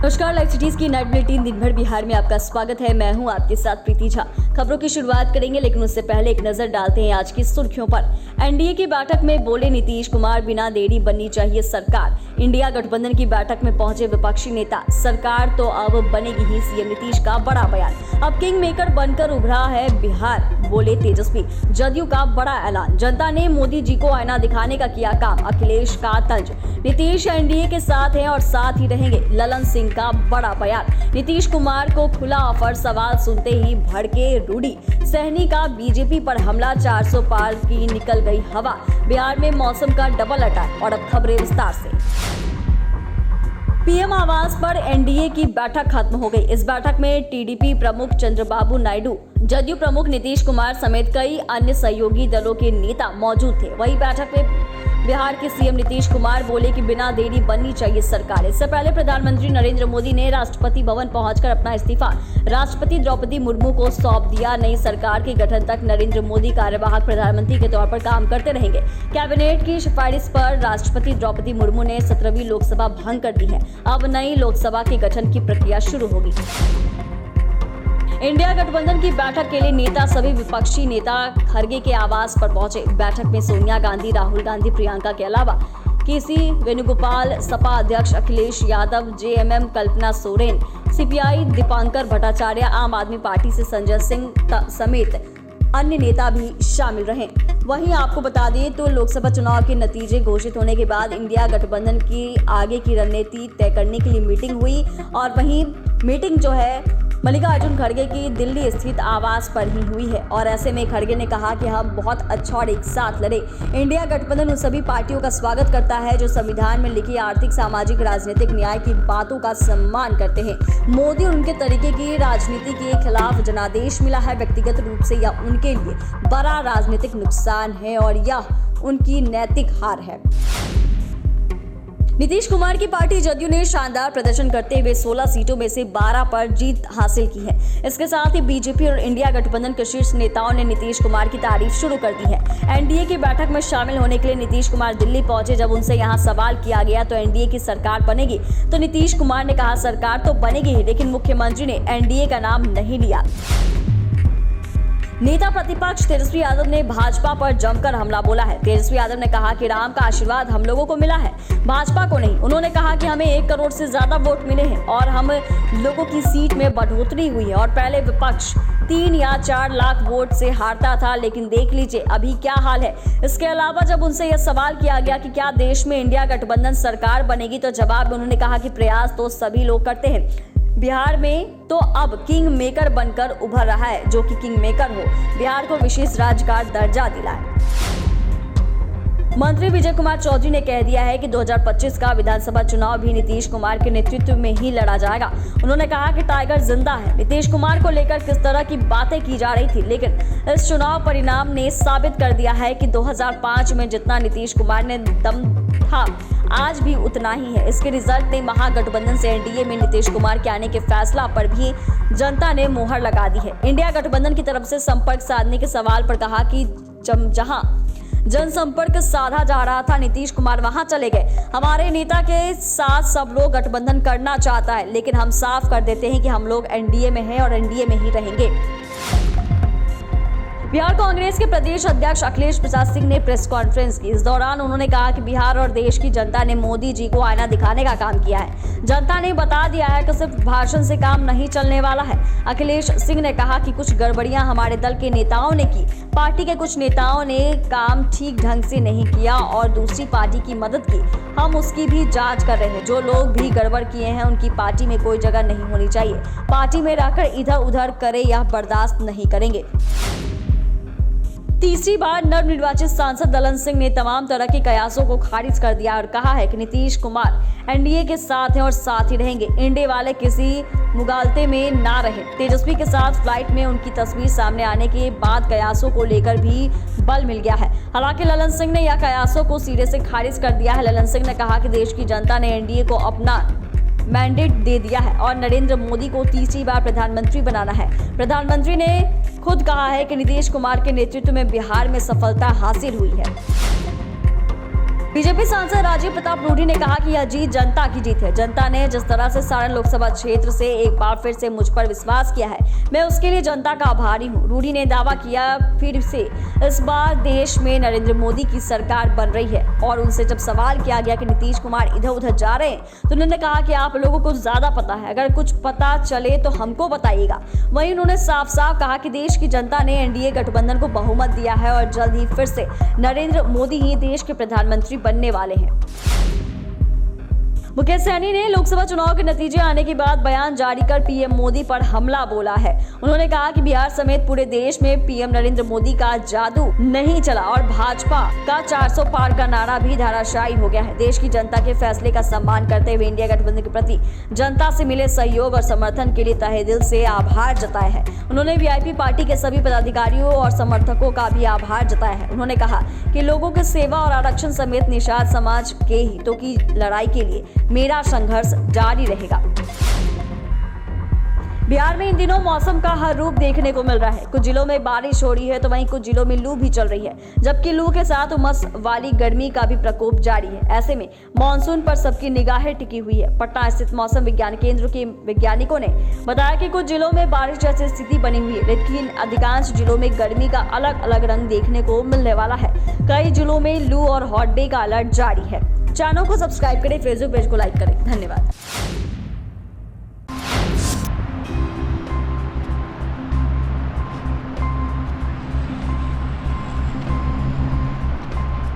नमस्कार, live cities की night bulletin दिन भर बिहार में आपका स्वागत है। मैं हूं आपके साथ प्रीति झा। खबरों की शुरुआत करेंगे, लेकिन उससे पहले एक नजर डालते हैं आज की सुर्खियों पर। एनडीए की बैठक में बोले नीतीश कुमार, बिना देरी बननी चाहिए सरकार। इंडिया गठबंधन की बैठक में पहुंचे विपक्षी नेता, सरकार तो अब बनेगी ही, सीएम नीतीश का बड़ा बयान। अब किंग मेकर बनकर उभरा है बिहार, बोले तेजस्वी। जदयू का बड़ा ऐलान, जनता ने मोदी जी को आईना दिखाने का किया काम, अखिलेश का तंज। नीतीश एनडीए के साथ हैं और साथ ही रहेंगे, ललन सिंह का बड़ा बयान। नीतीश कुमार को खुला ऑफर, सवाल सुनते ही भड़के रूडी। सहनी का बीजेपी पर हमला, 400 पार की निकल गई हवा। बिहार में मौसम का डबल अटैक। और अब खबरें विस्तार से। पीएम आवास पर एनडीए की बैठक खत्म हो गई। इस बैठक में टीडीपी प्रमुख चंद्रबाबू नायडू, जदयू प्रमुख नीतीश कुमार समेत कई अन्य सहयोगी दलों के नेता मौजूद थे। वहीं बैठक में बिहार के सीएम नीतीश कुमार बोले कि बिना देरी बननी चाहिए सरकार। इससे पहले प्रधानमंत्री नरेंद्र मोदी ने राष्ट्रपति भवन पहुंचकर अपना इस्तीफा राष्ट्रपति द्रौपदी मुर्मू को सौंप दिया। नई सरकार के गठन तक नरेंद्र मोदी कार्यवाहक प्रधानमंत्री के तौर पर काम करते रहेंगे। कैबिनेट की सिफारिश पर राष्ट्रपति द्रौपदी मुर्मू ने 17वीं लोकसभा भंग कर दी है। अब नई लोकसभा के गठन की प्रक्रिया शुरू होगी। इंडिया गठबंधन की बैठक के लिए नेता, सभी विपक्षी नेता खरगे के आवास पर पहुंचे। बैठक में सोनिया गांधी, राहुल गांधी, प्रियंका के अलावा केसी वेणुगोपाल, सपा अध्यक्ष अखिलेश यादव, जेएमएम कल्पना सोरेन, सीपीआई दीपांकर भट्टाचार्य, आम आदमी पार्टी से संजय सिंह समेत अन्य नेता भी शामिल रहे। वहीं आपको बता दें तो लोकसभा चुनाव के नतीजे घोषित होने के बाद इंडिया गठबंधन की आगे की रणनीति तय करने के लिए मीटिंग हुई। और वहीं मीटिंग जो है मल्लिकार्जुन खड़गे की दिल्ली स्थित आवास पर ही हुई है। और ऐसे में खड़गे ने कहा कि हम बहुत अच्छा और एक साथ लड़े। इंडिया गठबंधन उन सभी पार्टियों का स्वागत करता है जो संविधान में लिखी आर्थिक, सामाजिक, राजनीतिक न्याय की बातों का सम्मान करते हैं। मोदी और उनके तरीके की राजनीति के खिलाफ जनादेश मिला है। व्यक्तिगत रूप से यह उनके लिए बड़ा राजनीतिक नुकसान है और यह उनकी नैतिक हार है। नीतीश कुमार की पार्टी जदयू ने शानदार प्रदर्शन करते हुए 16 सीटों में से 12 पर जीत हासिल की है। इसके साथ ही बीजेपी और इंडिया गठबंधन के शीर्ष नेताओं ने नीतीश कुमार की तारीफ शुरू कर दी है। एनडीए की बैठक में शामिल होने के लिए नीतीश कुमार दिल्ली पहुंचे। जब उनसे यहां सवाल किया गया तो एनडीए की सरकार बनेगी, तो नीतीश कुमार ने कहा सरकार तो बनेगी ही, लेकिन मुख्यमंत्री ने एनडीए का नाम नहीं लिया। नेता प्रतिपक्ष तेजस्वी यादव ने भाजपा पर जमकर हमला बोला है। तेजस्वी यादव ने कहा कि राम का आशीर्वाद हम लोगों को मिला है, भाजपा को नहीं। उन्होंने कहा कि हमें 1 करोड़ से ज्यादा वोट मिले हैं और हम लोगों की सीट में बढ़ोतरी हुई है। और पहले विपक्ष 3 या 4 लाख वोट से हारता था, लेकिन देख लीजिए अभी क्या हाल है। इसके अलावा जब उनसे यह सवाल किया गया कि क्या देश में इंडिया गठबंधन सरकार बनेगी, तो जवाब में उन्होंने कहा कि प्रयास तो सभी लोग करते हैं। बिहार में तो अब किंग मेकर बनकर उभर रहा है, जो कि किंग मेकर हो, बिहार को विशेष राज्य का दर्जा दिलाए। मंत्री विजय कुमार चौधरी ने कह दिया है कि 2025 का विधानसभा चुनाव भी नीतीश कुमार के नेतृत्व में ही लड़ा जाएगा। उन्होंने कहा कि टाइगर जिंदा है। नीतीश कुमार को लेकर किस तरह की बातें की जा रही थी, लेकिन इस चुनाव परिणाम ने साबित कर दिया है कि 2005 में जितना नीतीश कुमार ने दम था, आज भी उतना ही है। इसके रिजल्ट ने महागठबंधन से एनडीए में नीतीश कुमार के आने के फैसला पर भी जनता ने मुहर लगा दी है। इंडिया गठबंधन की तरफ से संपर्क साधने के सवाल पर कहा कि जहां जनसंपर्क साधा जा रहा था, नीतीश कुमार वहां चले गए। हमारे नेता के साथ सब लोग गठबंधन करना चाहता है, लेकिन हम साफ कर देते हैं कि हम लोग एनडीए में हैं और एनडीए में ही रहेंगे। बिहार कांग्रेस के प्रदेश अध्यक्ष अखिलेश प्रसाद सिंह ने प्रेस कॉन्फ्रेंस की। इस दौरान उन्होंने कहा कि बिहार और देश की जनता ने मोदी जी को आईना दिखाने का काम किया है। जनता ने बता दिया है कि सिर्फ भाषण से काम नहीं चलने वाला है। अखिलेश सिंह ने कहा कि कुछ गड़बड़ियां हमारे दल के नेताओं ने की, पार्टी के कुछ नेताओं ने काम ठीक ढंग से नहीं किया और दूसरी पार्टी की मदद की। हम उसकी भी जांच कर रहे हैं। जो लोग भी गड़बड़ किए हैं उनकी पार्टी में कोई जगह नहीं होनी चाहिए। पार्टी में रहकर इधर उधर करे, यह बर्दाश्त नहीं करेंगे। तीसरी बार नवनिर्वाचित सांसद ललन सिंह ने तमाम तरह के कयासों को खारिज कर दिया और कहा है कि नीतीश कुमार एनडीए के साथ हैं और साथ ही रहेंगे। इंडिया वाले किसी मुगालते में ना रहे। तेजस्वी के साथ फ्लाइट में उनकी तस्वीर सामने आने के बाद कयासों को लेकर भी बल मिल गया है। हालांकि ललन सिंह ने यह कयासों को सिरे से खारिज कर दिया है। ललन सिंह ने कहा कि देश की जनता ने एनडीए को अपना मैंडेट दे दिया है और नरेंद्र मोदी को तीसरी बार प्रधानमंत्री बनाना है। प्रधानमंत्री ने खुद कहा है कि नीतीश कुमार के नेतृत्व में बिहार में सफलता हासिल हुई है। बीजेपी सांसद राजीव प्रताप रूडी ने कहा कि यह जीत जनता की जीत है। जनता ने जिस तरह से सारण लोकसभा क्षेत्र से एक बार फिर से मुझ पर विश्वास किया है, मैं उसके लिए जनता का आभारी हूं। रूडी ने दावा किया फिर से इस बार देश में नरेंद्र मोदी की सरकार बन रही है और उनसे जब सवाल किया गया कि नीतीश कुमार इधर उधर जा रहे हैं तो उन्होंने कहा कि आप लोगों को ज्यादा पता है, अगर कुछ पता चले तो हमको बताइएगा। वहीं उन्होंने साफ साफ कहा कि देश की जनता ने एनडीए गठबंधन को बहुमत दिया है और जल्द ही फिर से नरेंद्र मोदी ही देश के प्रधानमंत्री बनने वाले हैं। मुकेश सहनी ने लोकसभा चुनाव के नतीजे आने के बाद बयान जारी कर पीएम मोदी पर हमला बोला है। उन्होंने कहा कि बिहार समेत पूरे देश में पीएम नरेंद्र मोदी का जादू नहीं चला और भाजपा का 400 पार का नारा भी धराशायी हो गया है। देश की जनता के फैसले का सम्मान करते हुए इंडिया गठबंधन के प्रति जनता से मिले सहयोग और समर्थन के लिए तहे दिल से आभार जताया है। उन्होंने वीआईपी पार्टी के सभी पदाधिकारियों और समर्थकों का भी आभार जताया है। उन्होंने कहा कि लोगों की सेवा और आरक्षण समेत निषाद समाज के हितों की लड़ाई के लिए मेरा संघर्ष जारी रहेगा। बिहार में इन दिनों मौसम का हर रूप देखने को मिल रहा है। कुछ जिलों में बारिश हो रही है तो वहीं कुछ जिलों में लू भी चल रही है, जबकि लू के साथ उमस वाली गर्मी का भी प्रकोप जारी है। ऐसे में मानसून पर सबकी निगाहें टिकी हुई है। पटना स्थित मौसम विज्ञान केंद्र के वैज्ञानिकों ने बताया कि कुछ जिलों में बारिश जैसी स्थिति बनी हुई है, लेकिन अधिकांश जिलों में गर्मी का अलग अलग रंग देखने को मिलने वाला है। कई जिलों में लू और हॉट डे का अलर्ट जारी है। चैनल को सब्सक्राइब करें, फेसबुक पेज को लाइक करें। धन्यवाद।